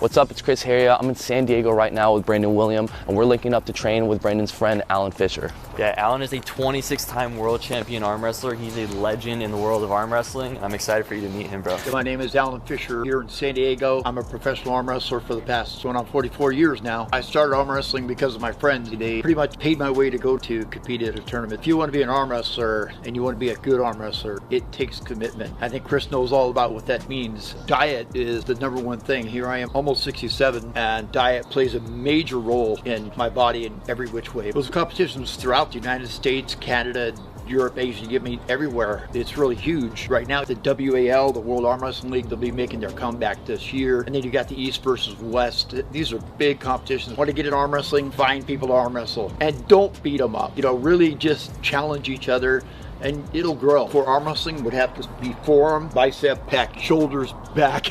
What's up, it's Chris Heria. I'm in San Diego right now with Brandon William, and we're linking up to train with Brandon's friend, Alan Fisher. Yeah, Alan is a 26-time world champion arm wrestler. He's a legend in the world of arm wrestling. I'm excited for you to meet him, bro. My name is Alan Fisher here in San Diego. I'm a professional arm wrestler for the past going on 44 years now. I started arm wrestling because of my friends. They pretty much paid my way to go to compete at a tournament. If you want to be an arm wrestler and you want to be a good arm wrestler, it takes commitment. I think Chris knows all about what that means. Diet is the number one thing. Here I am, almost 67, and diet plays a major role in my body in every which way. Those competitions throughout the United States, Canada, Europe, Asia, you mean everywhere. It's really huge. Right now, the WAL, the World Arm Wrestling League, they'll be making their comeback this year. And then you got the East versus West. These are big competitions. Want to get in arm wrestling? Find people to arm wrestle. And don't beat them up. You know, really just challenge each other and it'll grow. For arm wrestling, would have to be forearm, bicep, pec, shoulders, back,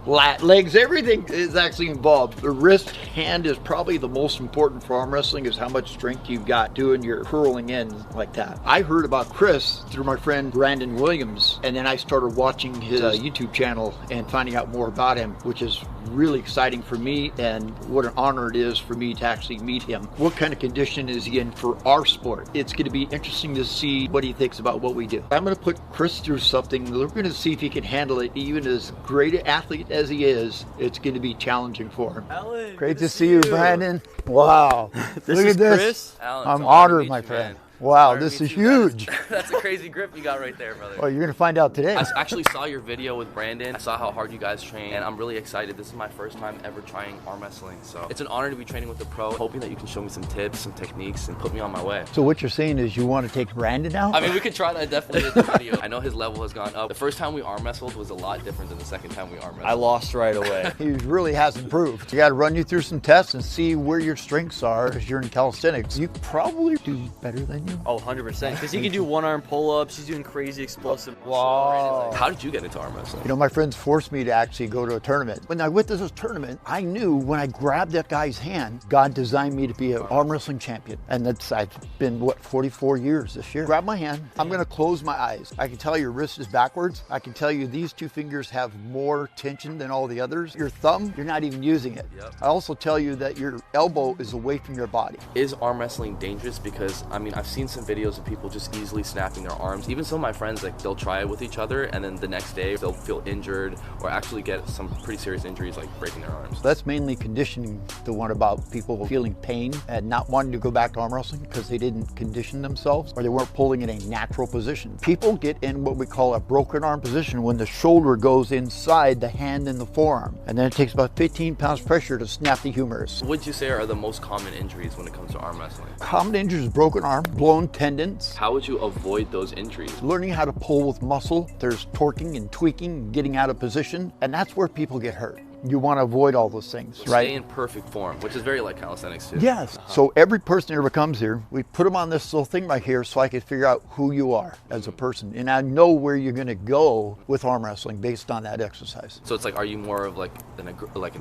lat, legs, everything is actually involved. The wrist, hand is probably the most important for arm wrestling, is how much strength you've got doing your curling in like that. I heard about Chris through my friend Brandon Williams, and then I started watching his YouTube channel and finding out more about him, which is really exciting for me, and what an honor it is for me to actually meet him. What kind of condition is he in for our sport? It's going to be interesting to see what he thinks about what we do. I'm going to put Chris through something. We're going to see if he can handle it. Even as great an athlete as he is, it's going to be challenging for him. Alan, great to see you, Brandon. Wow. Look at this. Chris. Alan, I'm honored, my friend. Wow, this is huge. That's a crazy grip you got right there, brother. Well, you're going to find out today. I actually saw your video with Brandon. I saw how hard you guys train, and I'm really excited. This is my first time ever trying arm wrestling, so it's an honor to be training with a pro. Hoping that you can show me some tips, some techniques, and put me on my way. So what you're saying is you want to take Brandon out? I mean, we could try that definitely in the video. I know his level has gone up. The first time we arm wrestled was a lot different than the second time we arm wrestled. I lost right away. He really has improved. You got to run you through some tests and see where your strengths are as you're in calisthenics. You probably do better than you. Oh, 100%. Because he can do one-arm pull-ups. He's doing crazy explosive. Wow. How did you get into arm wrestling? You know, my friends forced me to actually go to a tournament. When I went to this tournament, I knew when I grabbed that guy's hand, God designed me to be an arm wrestling champion. And I've been, what, 44 years this year. Grab my hand. I'm going to close my eyes. I can tell your wrist is backwards. I can tell you these two fingers have more tension than all the others. Your thumb, you're not even using it. Yep. I also tell you that your elbow is away from your body. Is arm wrestling dangerous? Because, I mean, I've seen some videos of people just easily snapping their arms. Even some of my friends, like, they'll try it with each other, and then the next day they'll feel injured or actually get some pretty serious injuries, like breaking their arms. That's mainly conditioning, the one about people feeling pain and not wanting to go back to arm wrestling because they didn't condition themselves or they weren't pulling in a natural position. People get in what we call a broken arm position when the shoulder goes inside the hand and the forearm, and then it takes about 15 pounds pressure to snap the humerus. What would you say are the most common injuries when it comes to arm wrestling? Common injuries: broken arm, blown tendons. How would you avoid those injuries? Learning how to pull with muscle. There's torquing and tweaking, getting out of position, and that's where people get hurt. You want to avoid all those things, right? Stay in perfect form, which is very like calisthenics too. Yes. So every person that ever comes here, we put them on this little thing right here so I can figure out who you are as a person. And I know where you're going to go with arm wrestling based on that exercise. So it's like, are you more of like an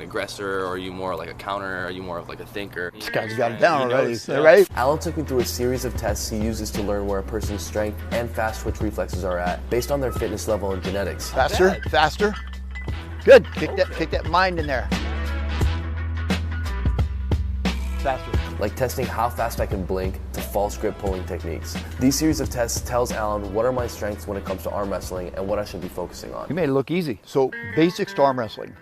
aggressor, or are you more like a counter? Are you more of like a thinker? This guy's got it down already, right? Alan took me through a series of tests he uses to learn where a person's strength and fast twitch reflexes are at, based on their fitness level and genetics. Faster, faster. Good. Kick that mind in there. Faster. Like testing how fast I can blink to false grip pulling techniques. These series of tests tells Alan what are my strengths when it comes to arm wrestling and what I should be focusing on. You made it look easy. So basics to arm wrestling.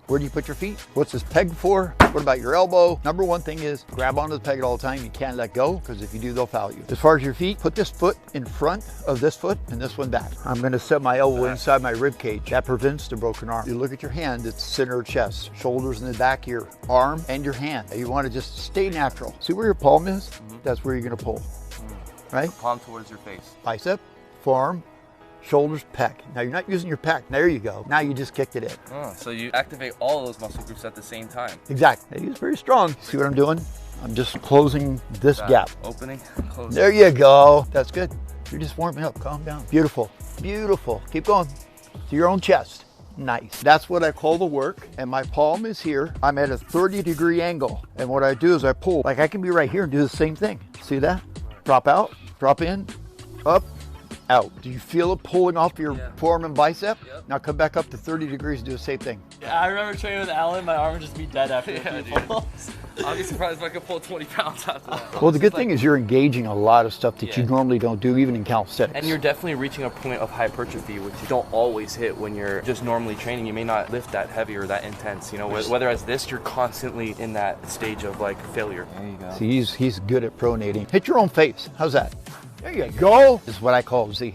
Where do you put your feet? What's this peg for? What about your elbow? Number one thing is grab onto the peg all the time. You can't let go, because if you do, they'll foul you. As far as your feet, put this foot in front of this foot and this one back. I'm going to set my elbow inside my rib cage. That prevents the broken arm. You look at your hand, it's center of chest, shoulders in the back of your arm and your hand. You want to just stay natural. See where your palm is? That's where you're going to pull, right? Palm towards your face. Bicep, forearm, shoulders, pec. Now you're not using your pec. There you go. Now you just kicked it in. Oh, so you activate all of those muscle groups at the same time. Exactly. He's very strong. See what I'm doing? I'm just closing this gap. Opening, closing. There you go. That's good. You're just warming up. Calm down. Beautiful. Beautiful. Keep going to your own chest. Nice. That's what I call the work. And my palm is here. I'm at a 30-degree angle. And what I do is I pull. Like I can be right here and do the same thing. See that? Drop out, drop in, up, out. Do you feel it pulling off your forearm and bicep? Yep. Now come back up to 30 degrees and do the same thing. Yeah, I remember training with Alan, my arm would just be dead after a few pulls. I'll be surprised if I could pull 20 pounds after that. Well, the good thing is you're engaging a lot of stuff that you normally don't do, even in calisthenics. And you're definitely reaching a point of hypertrophy, which you don't always hit when you're just normally training. You may not lift that heavy or that intense, you know, whether as this, you're constantly in that stage of like failure. There you go. See, he's good at pronating. Hit your own face. How's that? There you go. This is what I call Z.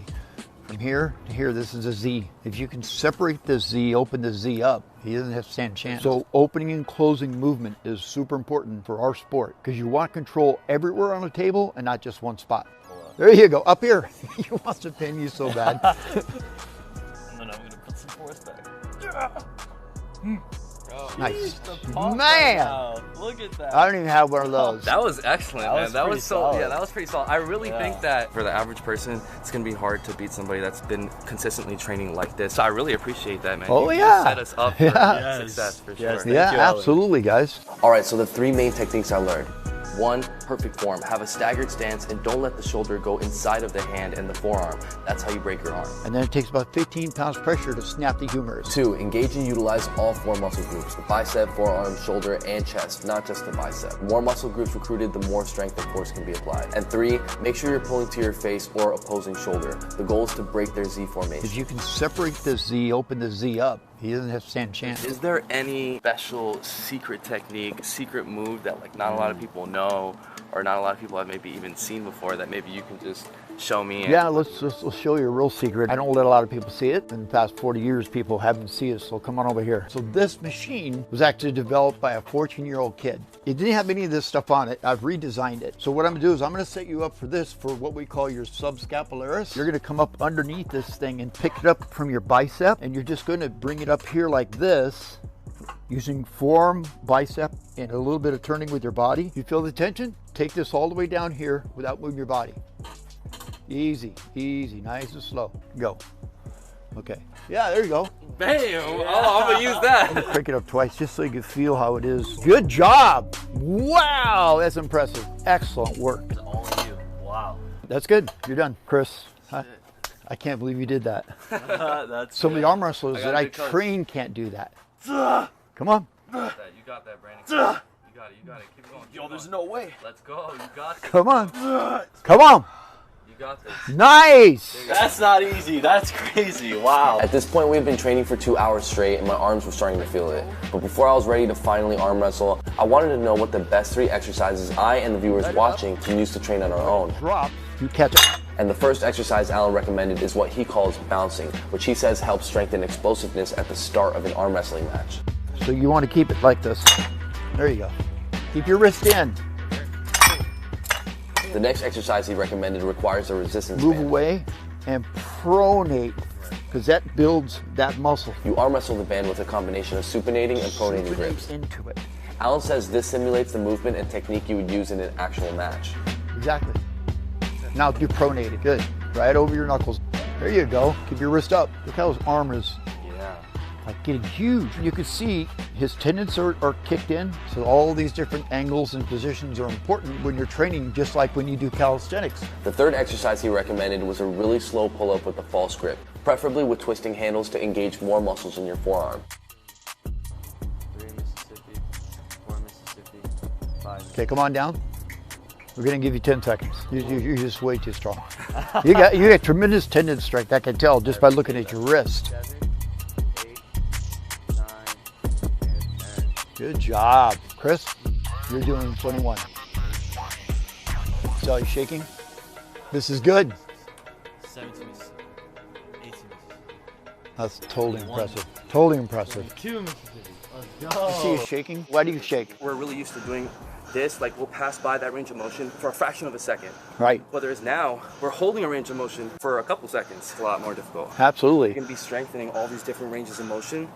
From here to here, this is a Z. If you can separate this Z, open the Z up, he doesn't have to stand a chance. So opening and closing movement is super important for our sport because you want control everywhere on the table and not just one spot. There you go, up here. He wants to pin you so bad. And then I'm gonna put some force back. Nice. Man! Man! Look at that. I don't even have one of those. That was excellent, That man. was That pretty was so solid. yeah, that was pretty solid. I really think that for the average person, it's gonna be hard to beat somebody that's been consistently training like this. So I really appreciate that, man. Oh, You yeah. set us up for Yeah. success for Yes, sure. Yeah, you, Alan. absolutely, guys. All right, so the 3 main techniques I learned. 1, perfect form. Have a staggered stance and don't let the shoulder go inside of the hand and the forearm. That's how you break your arm. And then it takes about 15 pounds pressure to snap the humerus. 2, engage and utilize all 4 muscle groups, the bicep, forearm, shoulder, and chest, not just the bicep. More muscle groups recruited, the more strength and force can be applied. And 3, make sure you're pulling to your face or opposing shoulder. The goal is to break their Z formation. If you can separate the Z, open the Z up, he doesn't have to stand a chance. Is there any special secret technique, secret move that like not a lot of people know or not a lot of people have maybe even seen before that maybe you can just show me? Yeah, let's show you a real secret. I don't let a lot of people see it. In the past 40 years, people haven't seen it, so come on over here. So this machine was actually developed by a 14-year-old kid. It didn't have any of this stuff on it. I've redesigned it. So what I'm gonna do is I'm gonna set you up for this for what we call your subscapularis. You're gonna come up underneath this thing and pick it up from your bicep, and you're just gonna bring it up here like this, using forearm, bicep, and a little bit of turning with your body. You feel the tension? Take this all the way down here without moving your body. Easy, easy, nice and slow. Go. Okay. Yeah, there you go. Bam! Oh, I'm gonna use that. Pick it up twice just so you can feel how it is. Good job. Wow, that's impressive. Excellent work. It's all you. Wow. That's good. You're done. Chris, I can't believe you did that. That's Some of the arm wrestlers I that got I big toes. train can't do that. Come on. You got that, Brandon. You got it. You got it. Keep going. Yo, there's no way. Let's go. You got this. Come on. Come on. You got this. Nice. That's not easy. That's crazy. Wow. At this point, we had been training for 2 hours straight and my arms were starting to feel it. But before I was ready to finally arm wrestle, I wanted to know what the best 3 exercises I and the viewers watching can use to train on our own. Drop. You catch it. And the first exercise Alan recommended is what he calls bouncing, which he says helps strengthen explosiveness at the start of an arm wrestling match. So you want to keep it like this. There you go. Keep your wrist in. The next exercise he recommended requires a resistance Move band. away and pronate, because that builds that muscle. You arm wrestle the band with a combination of supinating and pronating grips. Into it. Alan says this simulates the movement and technique you would use in an actual match. Exactly. Now do pronated. Good. Right over your knuckles. There you go. Keep your wrist up. Look how his arm is like getting huge. You can see his tendons are kicked in. So all these different angles and positions are important when you're training, just like when you do calisthenics. The third exercise he recommended was a really slow pull-up with a false grip, preferably with twisting handles to engage more muscles in your forearm. 3 Mississippi, 4 Mississippi, 5. Okay, come on down. We're gonna give you 10 seconds. You're just way too strong. You got tremendous tendon strength. I can tell just by looking at your wrist. 7, 8, 9, and 10. Good job. Chris, you're doing 21. So you shaking? This is good. 17 Mississippi, 18 Mississippi, That's totally impressive. Totally impressive. 2 Mississippi. Let's You go. see you shaking? Why do you shake? We're really used to doing this, like we'll pass by that range of motion for a fraction of a second. Right. Whereas now, we're holding a range of motion for a couple seconds. It's a lot more difficult. Absolutely. You're gonna be strengthening all these different ranges of motion.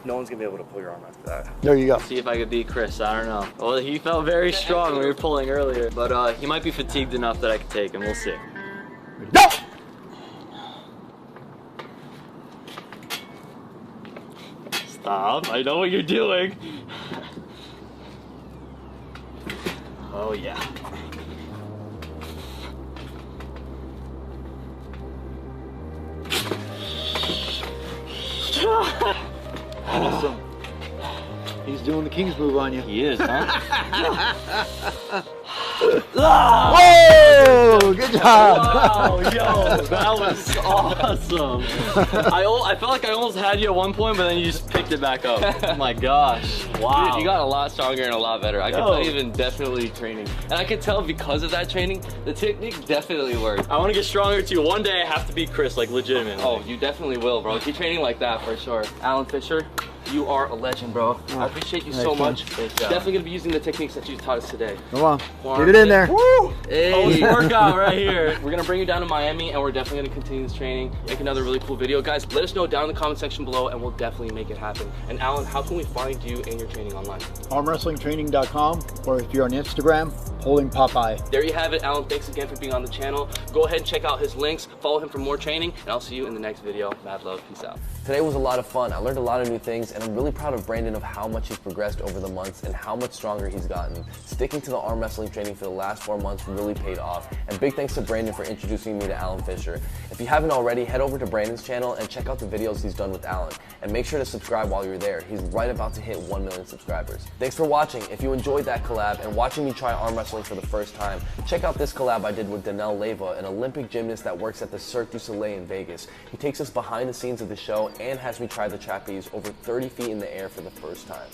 No one's gonna be able to pull your arm after that. There you go. See if I could beat Chris. I don't know. Well, he felt very strong when we were pulling earlier, but he might be fatigued enough that I could take him. We'll see. Go! Stop. I know what you're doing. Oh, yeah. He's doing the King's move on you. He is, huh? Whoa! Good job. Wow, yo, that was awesome. I felt like I almost had you at one point, but then you just picked it back up. Oh my gosh. Wow. Dude, you got a lot stronger and a lot better. I can tell you've been definitely training. And I can tell because of that training, the technique definitely works. I want to get stronger too. One day I have to beat Chris, like legitimately. Oh, you definitely will, bro. Keep training like that for sure. Alan Fisher, you are a legend, bro. I appreciate you so much. Definitely gonna be using the techniques that you taught us today. Come on, get it in there. Woo! Hey. Workout right here. We're gonna bring you down to Miami, and we're definitely gonna continue this training, make another really cool video. Guys, let us know down in the comment section below, and we'll definitely make it happen. And Alan, how can we find you and your training online? Armwrestlingtraining.com, or if you're on Instagram, Holding Popeye. There you have it, Alan. Thanks again for being on the channel. Go ahead and check out his links, follow him for more training, and I'll see you in the next video. Mad love, peace out. Today was a lot of fun. I learned a lot of new things, and I'm really proud of Brandon of how much he's progressed over the months and how much stronger he's gotten. Sticking to the arm wrestling training for the last 4 months really paid off. And big thanks to Brandon for introducing me to Alan Fisher. If you haven't already, head over to Brandon's channel and check out the videos he's done with Alan. And make sure to subscribe while you're there. He's right about to hit 1 million subscribers. Thanks for watching. If you enjoyed that collab and watching me try arm wrestling for the first time, check out this collab I did with Danelle Leyva, an Olympic gymnast that works at the Cirque du Soleil in Vegas. He takes us behind the scenes of the show and has me try the trapeze over 30 feet in the air for the first time.